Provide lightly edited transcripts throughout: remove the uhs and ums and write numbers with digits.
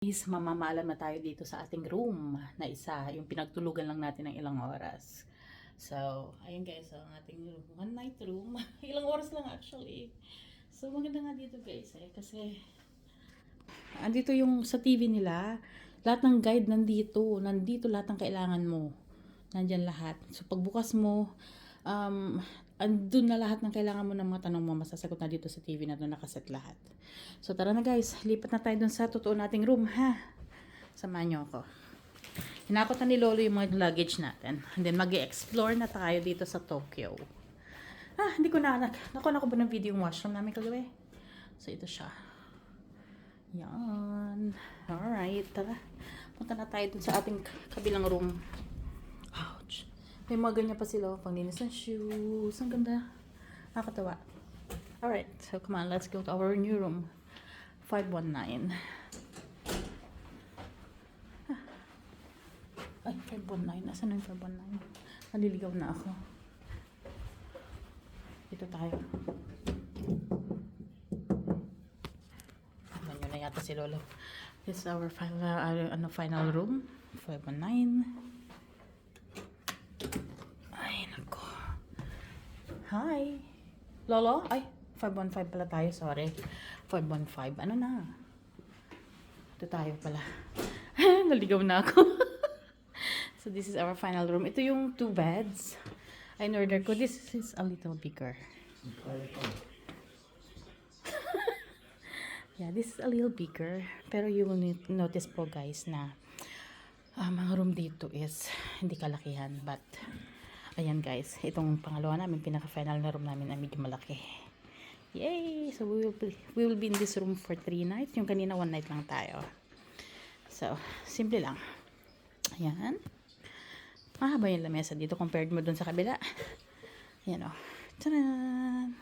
Is mamamalam na tayo dito sa ating room na isa, yung pinagtulugan lang natin ng ilang oras. So, ayun guys, ang ating room, one night room. Ilang oras lang actually. So, maganda nga dito guys kasi andito yung sa TV nila, lahat ng guide nandito lahat ng kailangan mo. Nandyan lahat. So, pagbukas mo, andun na lahat ng kailangan mo ng mga tanong mo, masasagot na dito sa TV na doon nakaset lahat. So, tara na guys, lipat na tayo dun sa totoo nating room, ha? Samahan nyo ako. Hinakot na ni Lolo yung mga luggage natin. And then, mag-explore na tayo dito sa Tokyo. Hindi ko na, nakuha ko ba ng video yung washroom namin kagabi? So, ito siya. Yan. Alright, tara. Punta na tayo dun sa ating kabilang room. Ouch. May mga ganyan pa sila, panglinis ng shoes. Ang ganda. Nakakatawa. Alright, so come on, let's go to our new room. 519. Ay, 519. Nasaan na yung 519? Naliligaw na ako. Dito tayo. Alam nyo na yata si Lolo. This is our final room. 519. Ay, nako. Hi. Lolo? Ay, 515 pala tayo. Sorry. 515. Ano na? Ito tayo pala. Naligaw na ako. So, this is our final room. Ito yung 2 beds. I order ko. This is a little bigger. Yeah, this is a little bigger. Pero you will notice po guys na mga room dito is hindi kalakihan. But, ayan guys. Itong pangalawa namin, pinaka-final na room namin ay medyo malaki. Yay! So, we will be in this room for 3 nights. Yung kanina 1 night lang tayo. So, simple lang. Ayan. Mahaba yung lamesa dito compared mo dun sa kabila. Ayan o. Taran!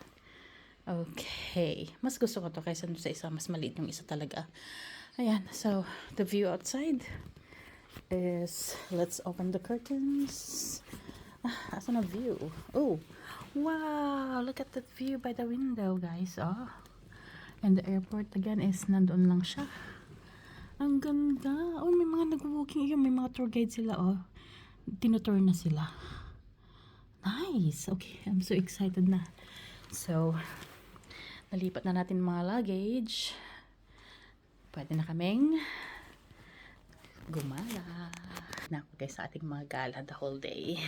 Okay. Mas gusto ko to kaysa dun sa isa. Mas maliit yung isa talaga. Ayan. So, the view outside is, let's open the curtains. Asan na view? Oh! Wow! Look at that view by the window, guys. Oh. And the airport again is nandoon lang siya. Ang ganda. Oh, may mga nag-walking. May mga tour guide sila, oh. Tinutour na sila. Nice. Okay, I'm so excited na. So, nalipat na natin mga luggage. Pwede na kaming gumala. Na guys, sa ating mga gala the whole day.